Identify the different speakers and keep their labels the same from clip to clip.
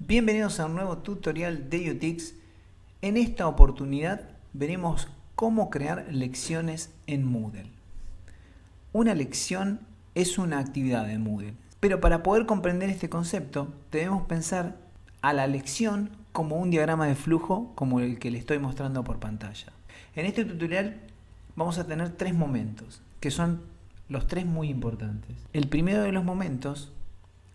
Speaker 1: Bienvenidos a un nuevo tutorial de UTix. En esta oportunidad veremos cómo crear lecciones en Moodle. Una lección es una actividad en Moodle, pero para poder comprender este concepto debemos pensar a la lección como un diagrama de flujo como el que le estoy mostrando por pantalla. En este tutorial vamos a tener tres momentos, que son los tres muy importantes. El primero de los momentos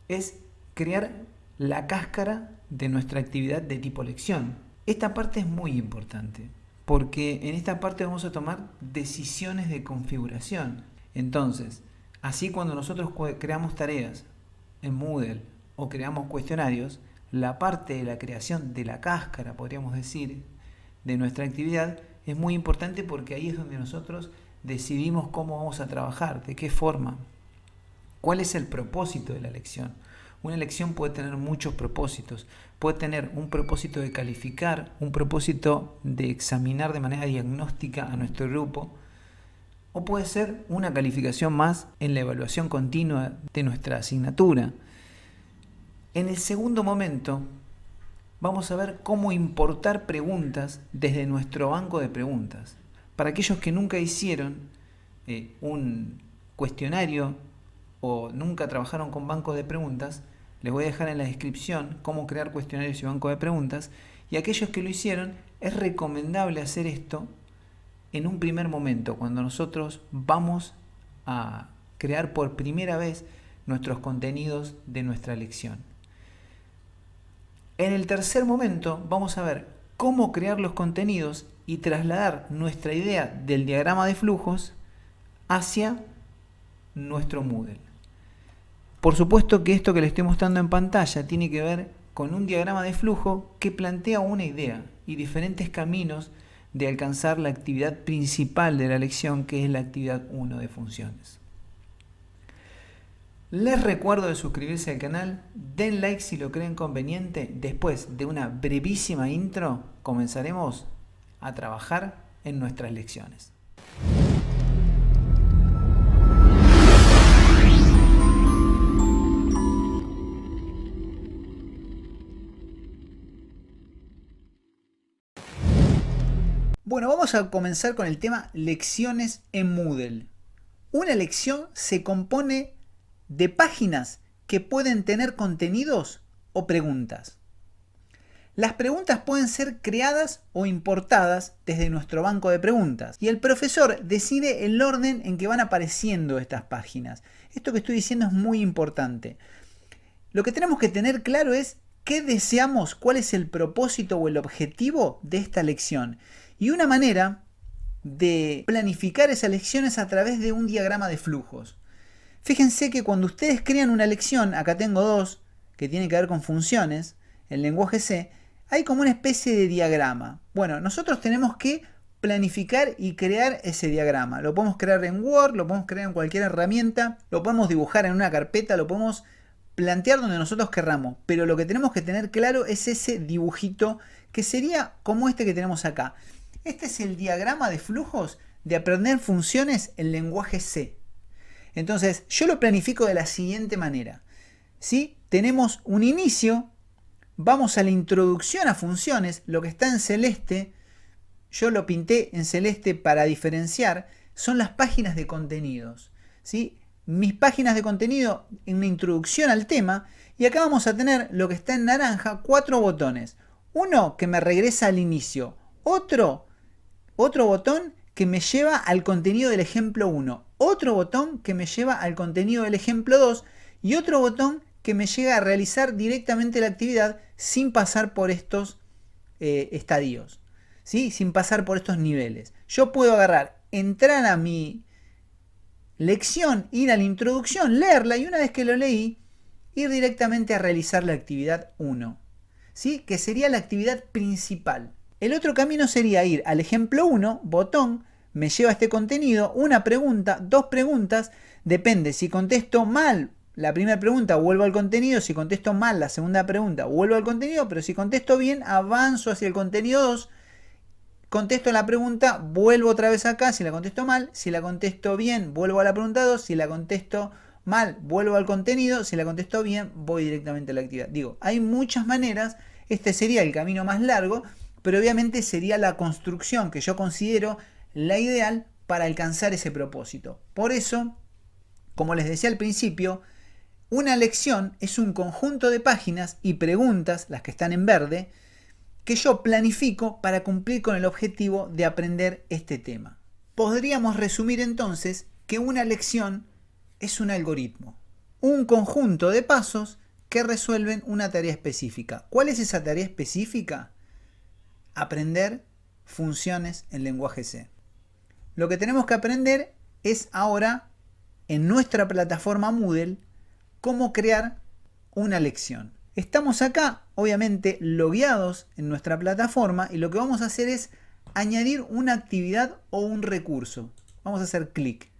Speaker 1: es crear la cáscara de nuestra actividad de tipo lección. Esta parte es muy importante porque en esta parte vamos a tomar decisiones de configuración. Entonces, así cuando nosotros creamos tareas en Moodle o creamos cuestionarios, la parte de la creación de la cáscara, podríamos decir, de nuestra actividad es muy importante porque ahí es donde nosotros decidimos cómo vamos a trabajar, de qué forma, cuál es el propósito de la lección. Una lección puede tener muchos propósitos. Puede tener un propósito de calificar, un propósito de examinar de manera diagnóstica a nuestro grupo, o puede ser una calificación más en la evaluación continua de nuestra asignatura. En el segundo momento vamos a ver cómo importar preguntas desde nuestro banco de preguntas. Para aquellos que nunca hicieron un cuestionario o nunca trabajaron con bancos de preguntas, les voy a dejar en la descripción cómo crear cuestionarios y bancos de preguntas. Y aquellos que lo hicieron, es recomendable hacer esto en un primer momento, cuando nosotros vamos a crear por primera vez nuestros contenidos de nuestra lección. En el tercer momento vamos a ver cómo crear los contenidos y trasladar nuestra idea del diagrama de flujos hacia nuestro Moodle. Por supuesto que esto que le estoy mostrando en pantalla tiene que ver con un diagrama de flujo que plantea una idea y diferentes caminos de alcanzar la actividad principal de la lección, que es la actividad 1 de funciones. Les recuerdo de suscribirse al canal, den like si lo creen conveniente. Después de una brevísima intro, comenzaremos a trabajar en nuestras lecciones. Bueno, vamos a comenzar con el tema lecciones en Moodle. Una lección se compone de páginas que pueden tener contenidos o preguntas. Las preguntas pueden ser creadas o importadas desde nuestro banco de preguntas y el profesor decide el orden en que van apareciendo estas páginas. Esto que estoy diciendo es muy importante. Lo que tenemos que tener claro es qué deseamos, cuál es el propósito o el objetivo de esta lección. Y una manera de planificar esa lección es a través de un diagrama de flujos. Fíjense que cuando ustedes crean una lección, acá tengo dos que tienen que ver con funciones, en lenguaje C, hay como una especie de diagrama. Bueno, nosotros tenemos que planificar y crear ese diagrama. Lo podemos crear en Word, lo podemos crear en cualquier herramienta, lo podemos dibujar en una carpeta, lo podemos plantear donde nosotros querramos. Pero lo que tenemos que tener claro es ese dibujito que sería como este que tenemos acá. Este es el diagrama de flujos de aprender funciones en lenguaje C. Entonces, yo lo planifico de la siguiente manera. ¿Sí? Tenemos un inicio, vamos a la introducción a funciones, lo que está en celeste, yo lo pinté en celeste para diferenciar, son las páginas de contenidos. ¿Sí? Mis páginas de contenido en una introducción al tema, y acá vamos a tener lo que está en naranja, 4 botones. Uno que me regresa al inicio, otro botón que me lleva al contenido del ejemplo 1, otro botón que me lleva al contenido del ejemplo 2 y otro botón que me llega a realizar directamente la actividad sin pasar por estos estadios, ¿sí? Sin pasar por estos niveles. Yo puedo agarrar, entrar a mi lección, ir a la introducción, leerla y una vez que lo leí, ir directamente a realizar la actividad 1, ¿sí? Que sería la actividad principal. El otro camino sería ir al ejemplo 1, botón, me lleva a este contenido, una pregunta, dos preguntas, depende, si contesto mal la primera pregunta vuelvo al contenido, si contesto mal la segunda pregunta vuelvo al contenido, pero si contesto bien avanzo hacia el contenido 2, contesto la pregunta, vuelvo otra vez acá, si la contesto mal, si la contesto bien vuelvo a la pregunta 2, si la contesto mal, vuelvo al contenido, si la contesto bien, voy directamente a la actividad. Digo, hay muchas maneras, este sería el camino más largo, pero obviamente sería la construcción que yo considero la ideal para alcanzar ese propósito. Por eso, como les decía al principio, una lección es un conjunto de páginas y preguntas, las que están en verde, que yo planifico para cumplir con el objetivo de aprender este tema. Podríamos resumir entonces que una lección es un algoritmo, un conjunto de pasos que resuelven una tarea específica. ¿Cuál es esa tarea específica? Aprender funciones en lenguaje C. Lo que tenemos que aprender es ahora, en nuestra plataforma Moodle, cómo crear una lección. Estamos acá, obviamente, logueados en nuestra plataforma y lo que vamos a hacer es añadir una actividad o un recurso. Vamos a hacer clic.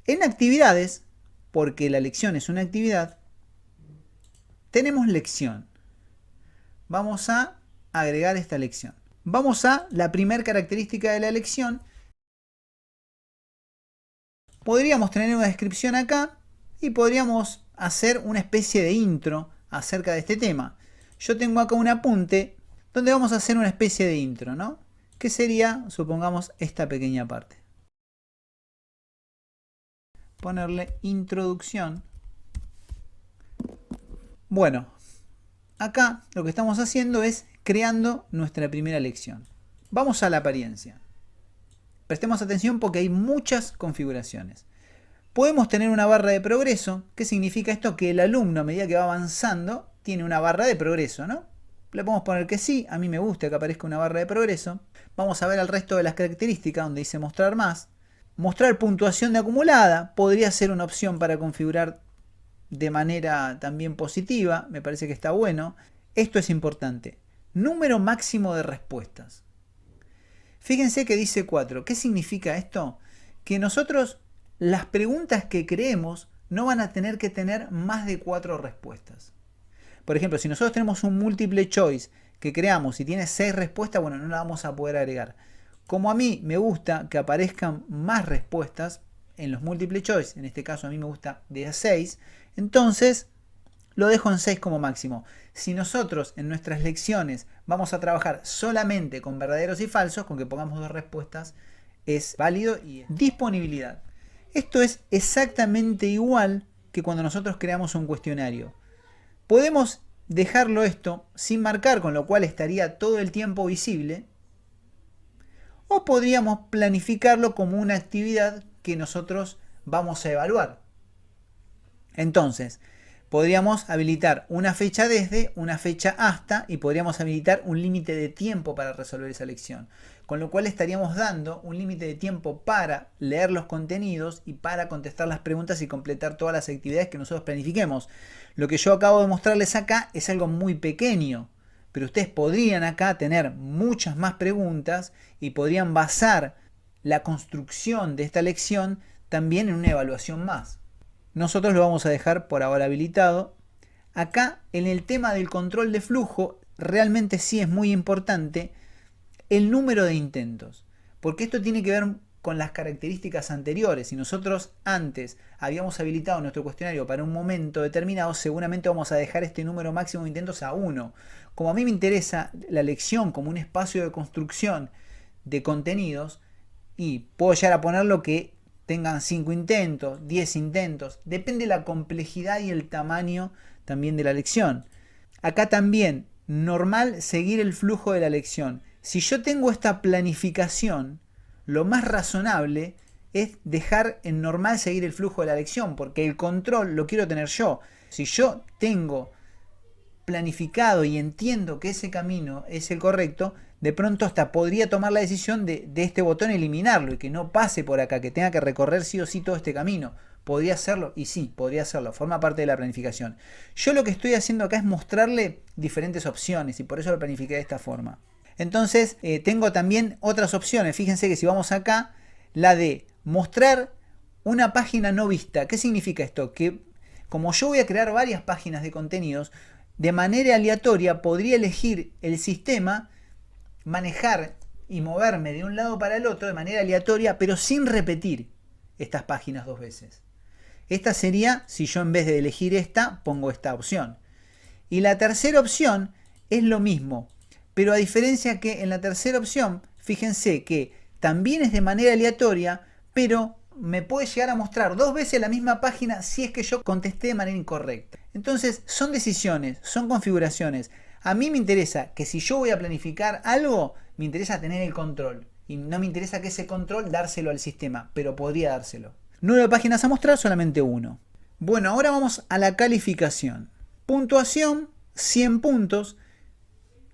Speaker 1: En actividades, porque la lección es una actividad, tenemos lección. Vamos a agregar esta lección. Vamos a la primera característica de la lección. Podríamos tener una descripción acá y podríamos hacer una especie de intro acerca de este tema. Yo tengo acá un apunte donde vamos a hacer una especie de intro, ¿no? Que sería, supongamos, esta pequeña parte. Ponerle introducción. Bueno, acá lo que estamos haciendo es creando nuestra primera lección. Vamos a la apariencia. Prestemos atención porque hay muchas configuraciones. Podemos tener una barra de progreso. ¿Qué significa esto? Que el alumno, a medida que va avanzando, tiene una barra de progreso, ¿no? Le podemos poner que sí. A mí me gusta que aparezca una barra de progreso. Vamos a ver el resto de las características donde dice mostrar más. Mostrar puntuación de acumulada podría ser una opción para configurar de manera también positiva. Me parece que está bueno. Esto es importante. Número máximo de respuestas. Fíjense que dice 4. ¿Qué significa esto? Que nosotros las preguntas que creemos no van a tener que tener más de 4 respuestas. Por ejemplo, si nosotros tenemos un múltiple choice que creamos y tiene 6 respuestas, bueno, no la vamos a poder agregar. Como a mí me gusta que aparezcan más respuestas en los múltiple choice, en este caso a mí me gusta de a 6, entonces lo dejo en 6 como máximo. Si nosotros en nuestras lecciones vamos a trabajar solamente con verdaderos y falsos, con que pongamos 2 respuestas, es válido. Y disponibilidad. Esto es exactamente igual que cuando nosotros creamos un cuestionario. Podemos dejarlo esto sin marcar, con lo cual estaría todo el tiempo visible. O podríamos planificarlo como una actividad que nosotros vamos a evaluar. Entonces, podríamos habilitar una fecha desde, una fecha hasta y podríamos habilitar un límite de tiempo para resolver esa lección. Con lo cual estaríamos dando un límite de tiempo para leer los contenidos y para contestar las preguntas y completar todas las actividades que nosotros planifiquemos. Lo que yo acabo de mostrarles acá es algo muy pequeño, pero ustedes podrían acá tener muchas más preguntas y podrían basar la construcción de esta lección también en una evaluación más. Nosotros lo vamos a dejar por ahora habilitado. Acá en el tema del control de flujo realmente sí es muy importante el número de intentos, porque esto tiene que ver con las características anteriores. Si nosotros antes habíamos habilitado nuestro cuestionario para un momento determinado, seguramente vamos a dejar este número máximo de intentos a 1. Como a mí me interesa la lección como un espacio de construcción de contenidos, y puedo llegar a ponerlo que tengan 5 intentos, 10 intentos, depende de la complejidad y el tamaño también de la lección. Acá también, normal seguir el flujo de la lección. Si yo tengo esta planificación, lo más razonable es dejar en normal seguir el flujo de la lección, porque el control lo quiero tener yo. Si yo tengo planificado y entiendo que ese camino es el correcto, de pronto hasta podría tomar la decisión de este botón eliminarlo y que no pase por acá, que tenga que recorrer sí o sí todo este camino. Podría hacerlo, y sí, podría hacerlo, forma parte de la planificación. Yo lo que estoy haciendo acá es mostrarle diferentes opciones y por eso lo planifiqué de esta forma. Entonces tengo también otras opciones. Fíjense que si vamos acá, la de mostrar una página no vista. ¿Qué significa esto? Que como yo voy a crear varias páginas de contenidos, de manera aleatoria podría elegir el sistema, manejar y moverme de un lado para el otro de manera aleatoria, pero sin repetir estas páginas 2 veces. Esta sería si yo en vez de elegir esta, pongo esta opción. Y la tercera opción es lo mismo, pero a diferencia que en la tercera opción, fíjense que también es de manera aleatoria, pero me puede llegar a mostrar 2 veces la misma página si es que yo contesté de manera incorrecta. Entonces son decisiones, son configuraciones. A mí me interesa que si yo voy a planificar algo, me interesa tener el control. Y no me interesa que ese control dárselo al sistema, pero podría dárselo. 9 páginas a mostrar, solamente 1. Bueno, ahora vamos a la calificación. Puntuación, 100 puntos.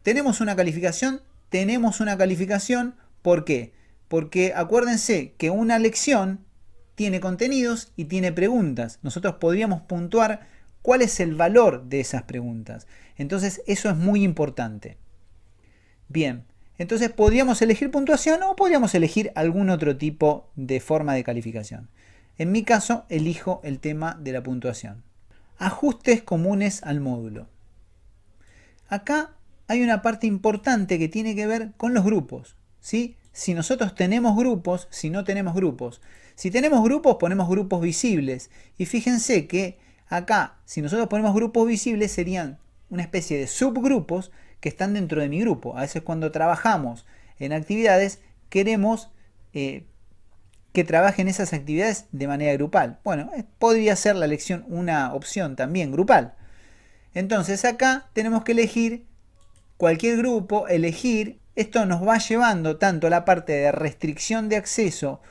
Speaker 1: Tenemos una calificación. ¿Por qué? Porque acuérdense que una lección tiene contenidos y tiene preguntas. Nosotros podríamos puntuar cuál es el valor de esas preguntas. Entonces eso es muy importante. Bien, entonces podríamos elegir puntuación o podríamos elegir algún otro tipo de forma de calificación. En mi caso elijo el tema de la puntuación. Ajustes comunes al módulo. Acá hay una parte importante que tiene que ver con los grupos, ¿sí? Si nosotros tenemos grupos, si no tenemos grupos. Si tenemos grupos, ponemos grupos visibles. Y fíjense que acá, si nosotros ponemos grupos visibles, serían una especie de subgrupos que están dentro de mi grupo. A veces cuando trabajamos en actividades, queremos que trabajen esas actividades de manera grupal. Bueno, podría ser la lección una opción también grupal. Entonces acá tenemos que elegir cualquier grupo, elegir. Esto nos va llevando tanto a la parte de restricción de acceso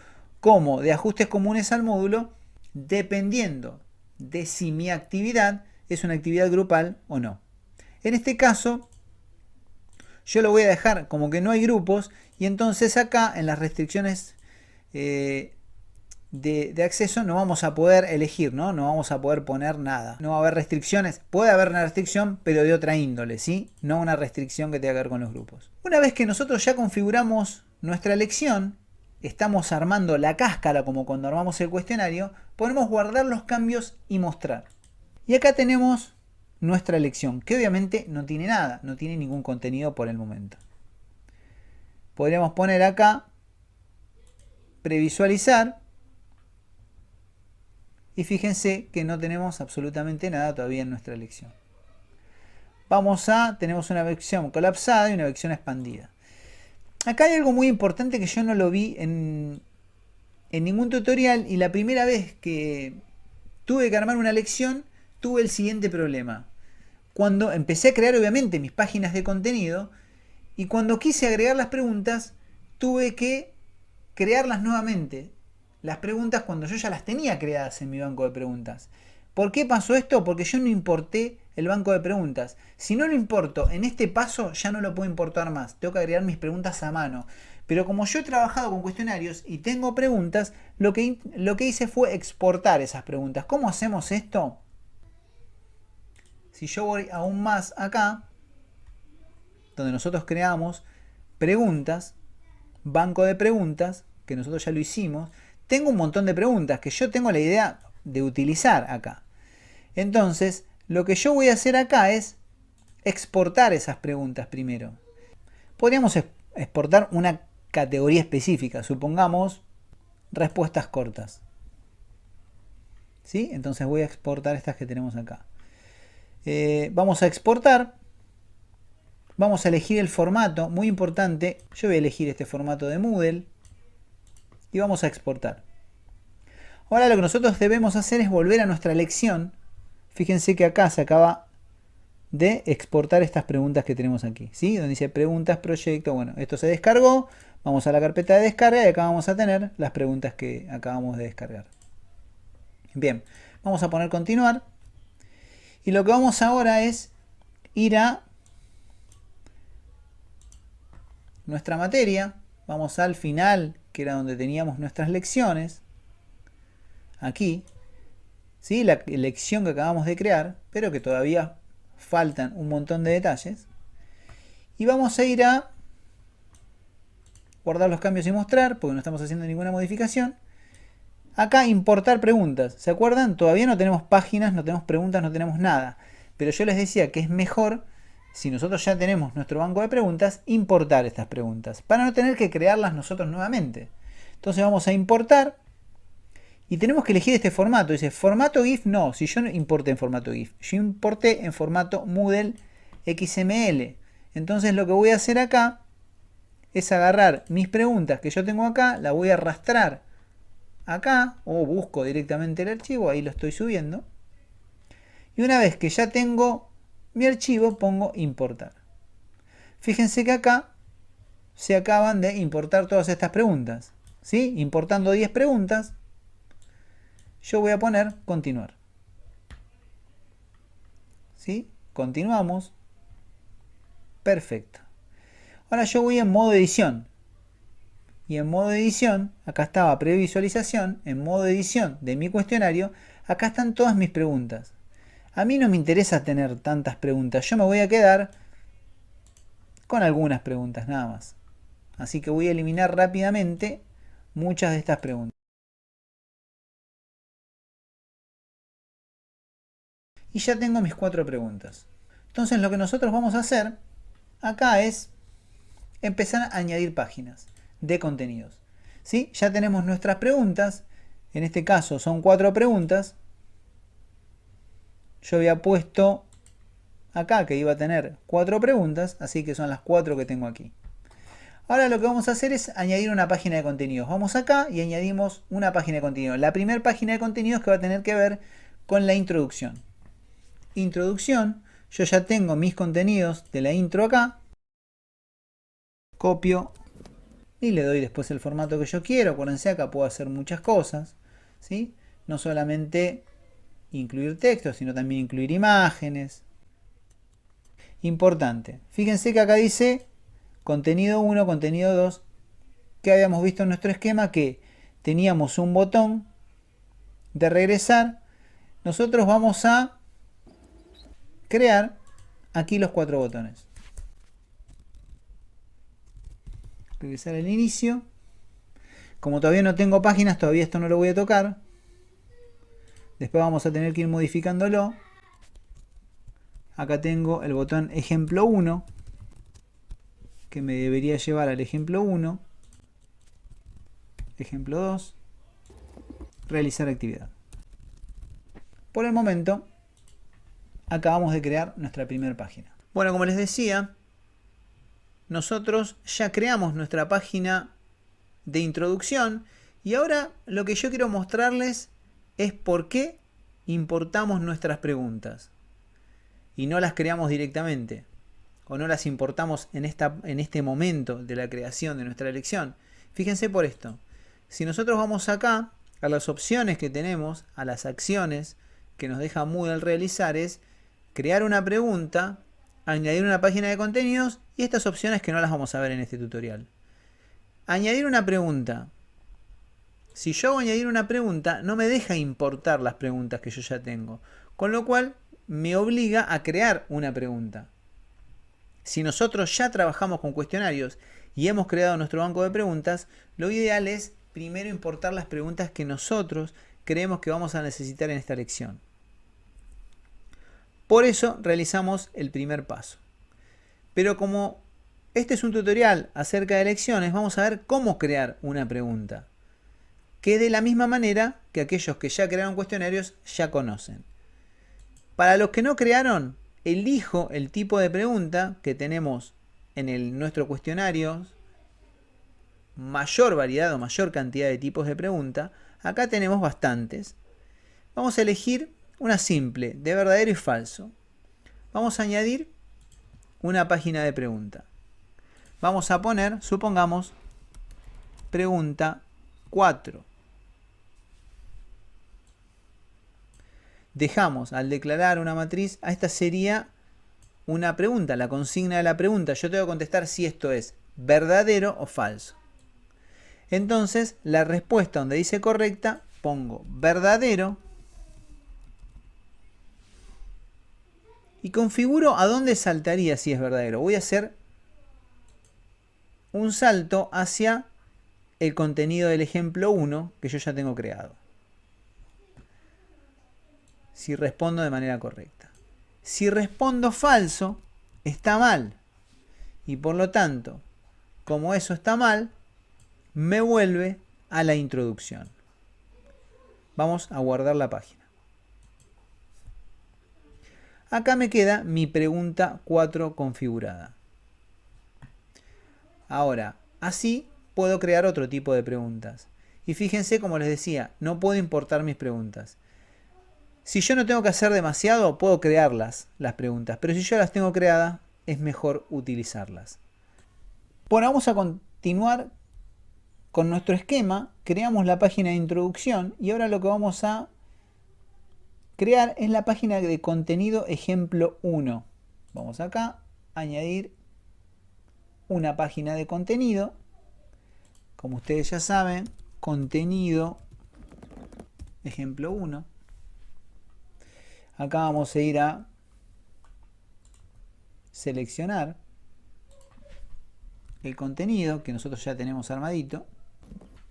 Speaker 1: como de ajustes comunes al módulo, dependiendo de si mi actividad es una actividad grupal o no. En este caso, yo lo voy a dejar como que no hay grupos y entonces acá en las restricciones de acceso no vamos a poder elegir, ¿no? No vamos a poder poner nada. No va a haber restricciones. Puede haber una restricción, pero de otra índole, ¿sí? No una restricción que tenga que ver con los grupos. Una vez que nosotros ya configuramos nuestra elección, estamos armando la cáscara como cuando armamos el cuestionario, podemos guardar los cambios y mostrar. Y acá tenemos nuestra elección, que obviamente no tiene nada, no tiene ningún contenido por el momento. Podríamos poner acá previsualizar y fíjense que no tenemos absolutamente nada todavía en nuestra elección. Tenemos una versión colapsada y una versión expandida. Acá hay algo muy importante que yo no lo vi en ningún tutorial y la primera vez que tuve que armar una lección tuve el siguiente problema. Cuando empecé a crear obviamente mis páginas de contenido y cuando quise agregar las preguntas tuve que crearlas nuevamente. Las preguntas cuando yo ya las tenía creadas en mi banco de preguntas. ¿Por qué pasó esto? Porque yo no importé el banco de preguntas. Si no lo importo en este paso, ya no lo puedo importar más. Tengo que agregar mis preguntas a mano. Pero como yo he trabajado con cuestionarios y tengo preguntas, lo que hice fue exportar esas preguntas. ¿Cómo hacemos esto? Si yo voy aún más acá, donde nosotros creamos preguntas, banco de preguntas, que nosotros ya lo hicimos, tengo un montón de preguntas que yo tengo la idea de utilizar acá. Entonces, lo que yo voy a hacer acá es exportar esas preguntas primero. Podríamos exportar una categoría específica, supongamos respuestas cortas. ¿Sí? Entonces voy a exportar estas que tenemos acá. Vamos a exportar. Vamos a elegir el formato, muy importante. Yo voy a elegir este formato de Moodle. Y vamos a exportar. Ahora lo que nosotros debemos hacer es volver a nuestra lección. Fíjense que acá se acaba de exportar estas preguntas que tenemos aquí, ¿sí? Donde dice preguntas, proyecto. Bueno, esto se descargó. Vamos a la carpeta de descarga y acá vamos a tener las preguntas que acabamos de descargar. Bien, vamos a poner continuar. Y lo que vamos ahora es ir a nuestra materia. Vamos al final, que era donde teníamos nuestras lecciones. Aquí, ¿sí? La lección que acabamos de crear, pero que todavía faltan un montón de detalles. Y vamos a ir a guardar los cambios y mostrar, porque no estamos haciendo ninguna modificación. Acá importar preguntas. ¿Se acuerdan? Todavía no tenemos páginas, no tenemos preguntas, no tenemos nada. Pero yo les decía que es mejor, si nosotros ya tenemos nuestro banco de preguntas, importar estas preguntas, para no tener que crearlas nosotros nuevamente. Entonces vamos a importar Y tenemos que elegir este formato. Dice, formato GIF no, si yo no importé en formato GIF. Yo importé en formato Moodle XML. Entonces lo que voy a hacer acá es agarrar mis preguntas que yo tengo acá, la voy a arrastrar acá, o busco directamente el archivo, ahí lo estoy subiendo. Y una vez que ya tengo mi archivo, pongo importar. Fíjense que acá se acaban de importar todas estas preguntas. ¿Sí? Importando 10 preguntas, yo voy a poner continuar. ¿Sí? Continuamos. Perfecto. Ahora yo voy en modo edición. Y en modo edición, acá estaba previsualización, en modo edición de mi cuestionario, acá están todas mis preguntas. A mí no me interesa tener tantas preguntas, yo me voy a quedar con algunas preguntas nada más. Así que voy a eliminar rápidamente muchas de estas preguntas. Y ya tengo mis 4 preguntas. Entonces lo que nosotros vamos a hacer acá es empezar a añadir páginas de contenidos. ¿Sí? Ya tenemos nuestras preguntas. En este caso son 4 preguntas. Yo había puesto acá que iba a tener 4 preguntas, así que son las 4 que tengo aquí. Ahora lo que vamos a hacer es añadir una página de contenidos. Vamos acá y añadimos una página de contenidos. La primera página de contenidos que va a tener que ver con la introducción. Introducción, yo ya tengo mis contenidos de la intro acá. Copio y le doy después el formato que yo quiero. Acuérdense, acá puedo hacer muchas cosas, ¿sí? No solamente incluir texto, sino también incluir imágenes. Importante. Fíjense que acá dice contenido 1, contenido 2, que habíamos visto en nuestro esquema que teníamos un botón de regresar. Nosotros vamos a crear aquí los 4 botones. Regresar al inicio. Como todavía no tengo páginas, todavía esto no lo voy a tocar. Después vamos a tener que ir modificándolo. Acá tengo el botón ejemplo 1, que me debería llevar al ejemplo 1. Ejemplo 2. Realizar actividad. Por el momento, acabamos de crear nuestra primera página. Bueno, como les decía, nosotros ya creamos nuestra página de introducción y ahora lo que yo quiero mostrarles es por qué importamos nuestras preguntas y no las creamos directamente o no las importamos en este momento de la creación de nuestra lección. Fíjense por esto. Si nosotros vamos acá a las opciones que tenemos, a las acciones que nos deja Moodle realizar, es crear una pregunta, añadir una página de contenidos y estas opciones que no las vamos a ver en este tutorial. Añadir una pregunta. Si yo hago añadir una pregunta, no me deja importar las preguntas que yo ya tengo, con lo cual me obliga a crear una pregunta. Si nosotros ya trabajamos con cuestionarios y hemos creado nuestro banco de preguntas, lo ideal es primero importar las preguntas que nosotros creemos que vamos a necesitar en esta lección. Por eso realizamos el primer paso. Pero como este es un tutorial acerca de lecciones, vamos a ver cómo crear una pregunta, que de la misma manera que aquellos que ya crearon cuestionarios ya conocen. Para los que no crearon, elijo el tipo de pregunta que tenemos en nuestro cuestionario, mayor variedad o mayor cantidad de tipos de pregunta. Acá tenemos bastantes. Vamos a elegir una simple, de verdadero y falso. Vamos a añadir una página de pregunta. Vamos a poner, supongamos, pregunta 4. Dejamos al declarar una matriz, a esta sería una pregunta, la consigna de la pregunta. Yo tengo que contestar si esto es verdadero o falso. Entonces, la respuesta donde dice correcta, pongo verdadero y configuro a dónde saltaría si es verdadero. Voy a hacer un salto hacia el contenido del ejemplo 1 que yo ya tengo creado. Si respondo de manera correcta. Si respondo falso, está mal. Y por lo tanto, como eso está mal, me vuelve a la introducción. Vamos a guardar la página. Acá me queda mi pregunta 4 configurada. Ahora, así puedo crear otro tipo de preguntas. Y fíjense, como les decía, no puedo importar mis preguntas. Si yo no tengo que hacer demasiado, puedo crearlas, las preguntas. Pero si yo las tengo creadas, es mejor utilizarlas. Bueno, vamos a continuar con nuestro esquema. Creamos la página de introducción y ahora lo que vamos a crear es la página de contenido ejemplo 1. Vamos acá, añadir una página de contenido. Como ustedes ya saben, contenido ejemplo 1. Acá vamos a ir a seleccionar el contenido que nosotros ya tenemos armadito.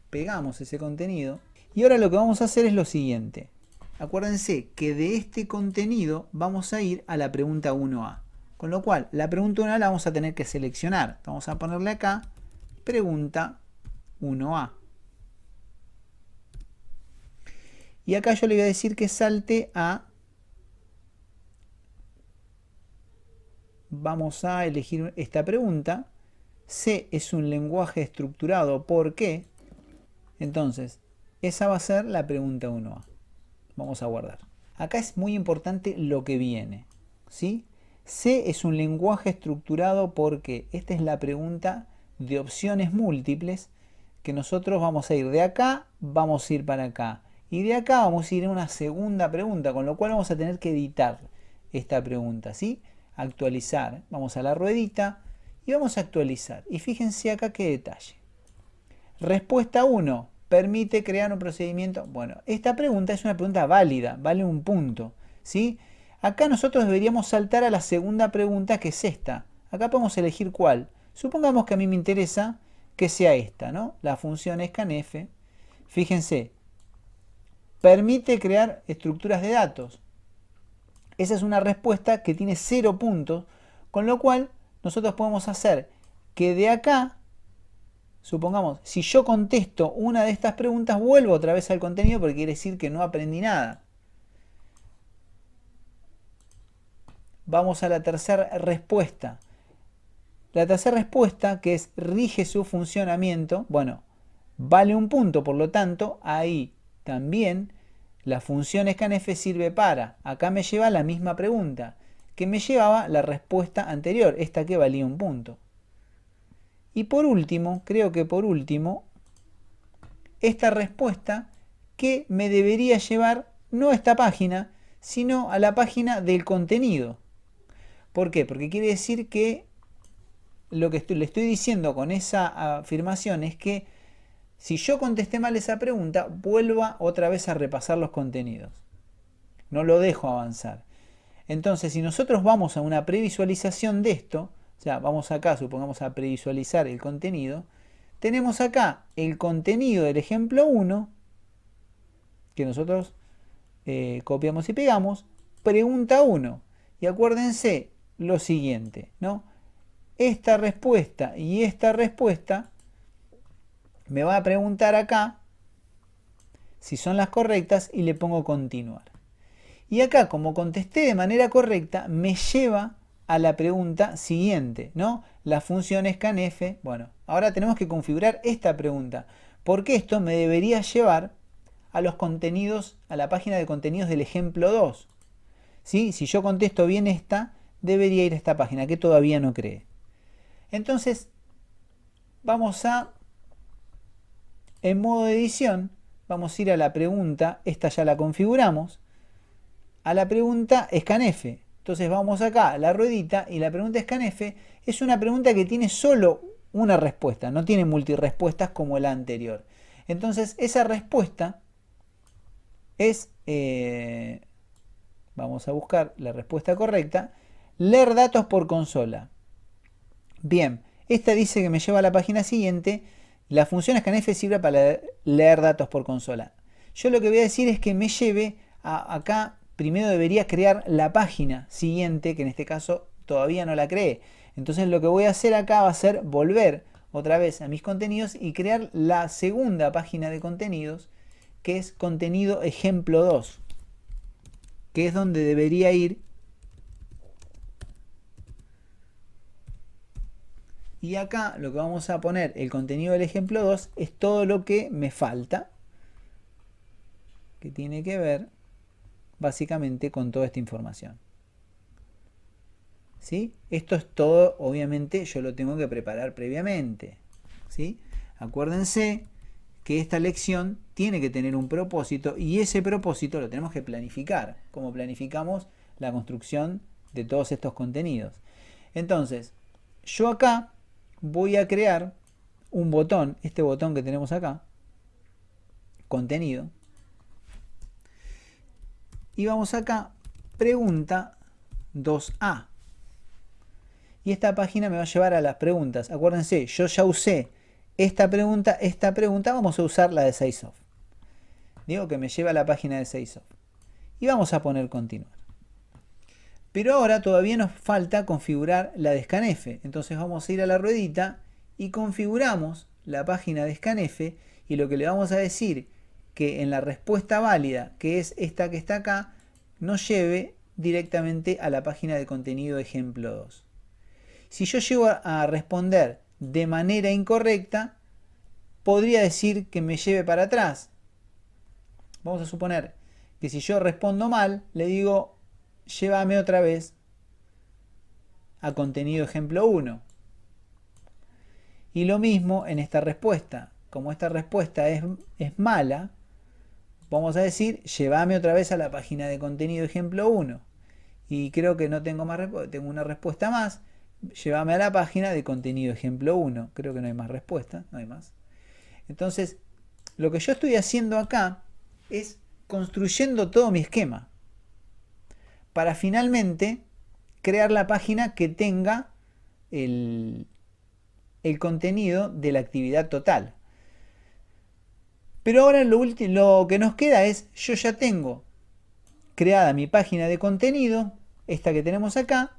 Speaker 1: Pegamos ese contenido. Y ahora lo que vamos a hacer es lo siguiente. Acuérdense que de este contenido vamos a ir a la pregunta 1A. Con lo cual, la pregunta 1A la vamos a tener que seleccionar. Vamos a ponerle acá, pregunta 1A. Y acá yo le voy a decir que salte a... Vamos a elegir esta pregunta. C es un lenguaje estructurado. ¿Por qué? Entonces, esa va a ser la pregunta 1A. Vamos a guardar. Acá es muy importante lo que viene, ¿sí? C es un lenguaje estructurado porque esta es la pregunta de opciones múltiples que nosotros vamos a ir de acá, vamos a ir para acá. Y de acá vamos a ir a una segunda pregunta, con lo cual vamos a tener que editar esta pregunta, ¿sí? Actualizar. Vamos a la ruedita y vamos a actualizar. Y fíjense acá qué detalle. Respuesta 1. ¿Permite crear un procedimiento? Bueno, esta pregunta es una pregunta válida, vale un punto, ¿sí? Acá nosotros deberíamos saltar a la segunda pregunta, que es esta. Acá podemos elegir cuál. Supongamos que a mí me interesa que sea esta, ¿no? La función scanf. Fíjense, permite crear estructuras de datos. Esa es una respuesta que tiene 0 puntos, con lo cual nosotros podemos hacer que de acá, supongamos, si yo contesto una de estas preguntas, vuelvo otra vez al contenido porque quiere decir que no aprendí nada. Vamos a la tercera respuesta. La tercera respuesta, que es rige su funcionamiento, bueno, vale un punto, por lo tanto, ahí también la función scanf sirve para, acá me lleva la misma pregunta, que me llevaba la respuesta anterior, esta que valía un punto. Y por último, creo que por último, esta respuesta que me debería llevar no a esta página, sino a la página del contenido. ¿Por qué? Porque quiere decir que lo que le estoy diciendo con esa afirmación es que si yo contesté mal esa pregunta, vuelva otra vez a repasar los contenidos. No lo dejo avanzar. Entonces, si nosotros vamos a una previsualización de esto, o sea, vamos acá, supongamos a previsualizar el contenido, tenemos acá el contenido del ejemplo 1, que nosotros copiamos y pegamos, pregunta 1. Y acuérdense lo siguiente, ¿no? Esta respuesta y esta respuesta me va a preguntar acá si son las correctas y le pongo continuar. Y acá, como contesté de manera correcta, me lleva a la pregunta siguiente, ¿no? La función scanf. Bueno, ahora tenemos que configurar esta pregunta, porque esto me debería llevar a los contenidos, a la página de contenidos del ejemplo 2. ¿Sí? Si yo contesto bien esta, debería ir a esta página, que todavía no creé. Entonces, vamos a, en modo de edición, vamos a ir a la pregunta, esta ya la configuramos, a la pregunta scanf. Entonces vamos acá a la ruedita y la pregunta scanf es una pregunta que tiene solo una respuesta, no tiene multirespuestas como la anterior. Entonces esa respuesta es, vamos a buscar la respuesta correcta, leer datos por consola. Bien, esta dice que me lleva a la página siguiente. La función scanf sirve para leer datos por consola. Yo lo que voy a decir es que me lleve a acá. Primero debería crear la página siguiente, que en este caso todavía no la creé. Entonces lo que voy a hacer acá va a ser volver otra vez a mis contenidos y crear la segunda página de contenidos, que es contenido ejemplo 2, que es donde debería ir. Y acá lo que vamos a poner, el contenido del ejemplo 2, es todo lo que me falta, que tiene que ver básicamente con toda esta información. ¿Sí? Esto es todo, obviamente yo lo tengo que preparar previamente. ¿Sí? Acuérdense que esta lección tiene que tener un propósito y ese propósito lo tenemos que planificar, como planificamos la construcción de todos estos contenidos. Entonces, yo acá voy a crear un botón, este botón que tenemos acá, contenido, y vamos acá, pregunta 2A. Y esta página me va a llevar a las preguntas. Acuérdense, yo ya usé esta pregunta, vamos a usar la de SeiSoft. Digo que me lleva a la página de SeiSoft. Y vamos a poner continuar. Pero ahora todavía nos falta configurar la de ScanF. Entonces vamos a ir a la ruedita y configuramos la página de ScanF y lo que le vamos a decir que en la respuesta válida, que es esta que está acá, nos lleve directamente a la página de contenido ejemplo 2. Si yo llego a responder de manera incorrecta, podría decir que me lleve para atrás. Vamos a suponer que si yo respondo mal, le digo, llévame otra vez a contenido ejemplo 1. Y lo mismo en esta respuesta. Como esta respuesta es mala, vamos a decir, llévame otra vez a la página de contenido ejemplo 1. Y creo que no tengo más respuesta, tengo una respuesta más. Llévame a la página de contenido ejemplo 1. Creo que no hay más respuesta, no hay más. Entonces, lo que yo estoy haciendo acá es construyendo todo mi esquema para finalmente crear la página que tenga el contenido de la actividad total. Pero ahora lo que nos queda es, yo ya tengo creada mi página de contenido, esta que tenemos acá,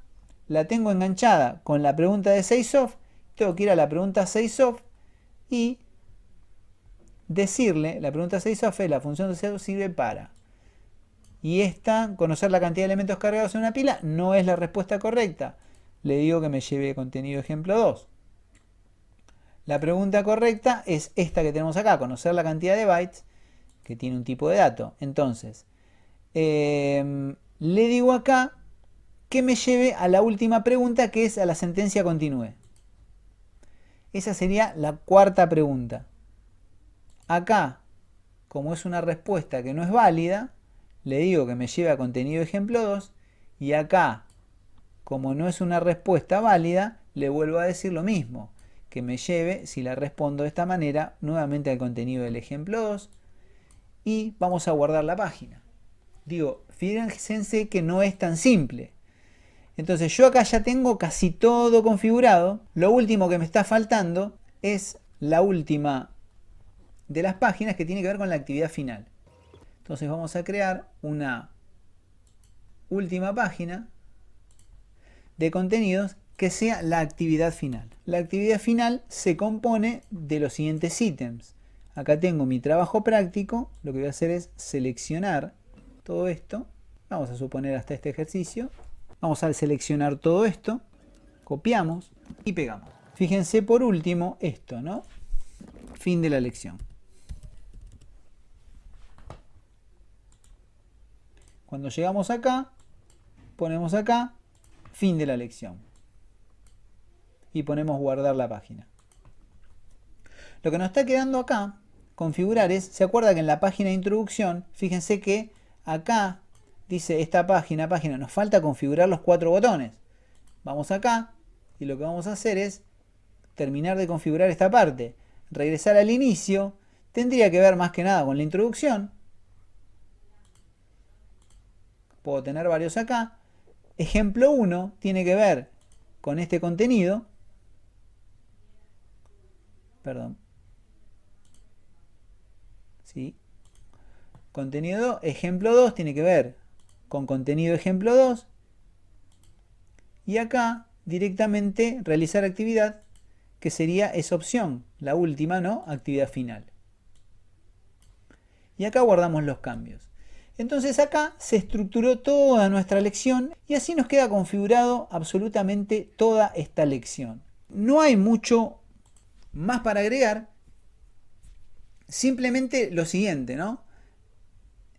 Speaker 1: la tengo enganchada con la pregunta de SeiSoft, tengo que ir a la pregunta SeiSoft y decirle, la pregunta SeiSoft es la función de SeiSoft sirve para, y esta, conocer la cantidad de elementos cargados en una pila, no es la respuesta correcta, le digo que me lleve contenido ejemplo 2. La pregunta correcta es esta que tenemos acá, conocer la cantidad de bytes que tiene un tipo de dato. Entonces, le digo acá que me lleve a la última pregunta, que es a la sentencia continúe. Esa sería la cuarta pregunta. Acá, como es una respuesta que no es válida, le digo que me lleve a contenido ejemplo 2. Y acá, como no es una respuesta válida, le vuelvo a decir lo mismo. Que me lleve, si la respondo de esta manera, nuevamente al contenido del ejemplo 2. Y vamos a guardar la página. Digo, fíjense que no es tan simple. Entonces yo acá ya tengo casi todo configurado. Lo último que me está faltando es la última de las páginas que tiene que ver con la actividad final. Entonces vamos a crear una última página de contenidos que sea la actividad final. La actividad final se compone de los siguientes ítems. Acá tengo mi trabajo práctico. Lo que voy a hacer es seleccionar todo esto. Vamos a suponer hasta este ejercicio. Vamos a seleccionar todo esto, copiamos y pegamos. Fíjense por último esto, ¿no? Fin de la lección. Cuando llegamos acá, ponemos acá, fin de la lección. Y ponemos guardar la página. Lo que nos está quedando acá, configurar es, ¿se acuerda que en la página de introducción, fíjense que acá dice esta página, nos falta configurar los 4 botones. Vamos acá y lo que vamos a hacer es terminar de configurar esta parte. Regresar al inicio, tendría que ver más que nada con la introducción. Puedo tener varios acá. Ejemplo 1 tiene que ver con este contenido. Perdón. ¿Sí? Contenido 2, ejemplo 2 tiene que ver con contenido ejemplo 2. Y acá directamente realizar actividad, que sería esa opción, la última, ¿no? Actividad final. y acá guardamos los cambios. Entonces acá se estructuró toda nuestra lección y así nos queda configurado absolutamente toda esta lección. No hay mucho más para agregar, simplemente lo siguiente, ¿no?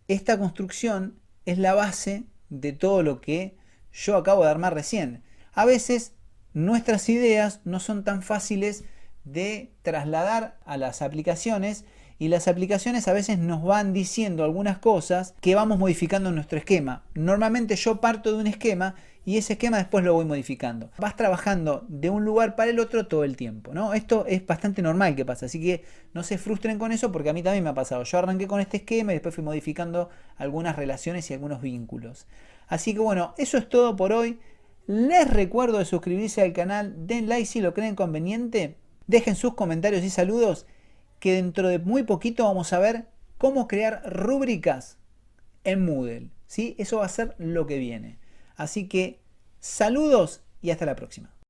Speaker 1: Esta construcción es la base de todo lo que yo acabo de armar recién. A veces nuestras ideas no son tan fáciles de trasladar a las aplicaciones y las aplicaciones a veces nos van diciendo algunas cosas que vamos modificando en nuestro esquema. Normalmente yo parto de un esquema y ese esquema después lo voy modificando. Vas trabajando de un lugar para el otro todo el tiempo, ¿no? Esto es bastante normal que pasa, así que no se frustren con eso porque a mí también me ha pasado. Yo arranqué con este esquema y después fui modificando algunas relaciones y algunos vínculos. Así que bueno, eso es todo por hoy. Les recuerdo de suscribirse al canal, den like si lo creen conveniente, dejen sus comentarios y saludos, que dentro de muy poquito vamos a ver cómo crear rúbricas en Moodle, ¿sí? Eso va a ser lo que viene. Así que saludos y hasta la próxima.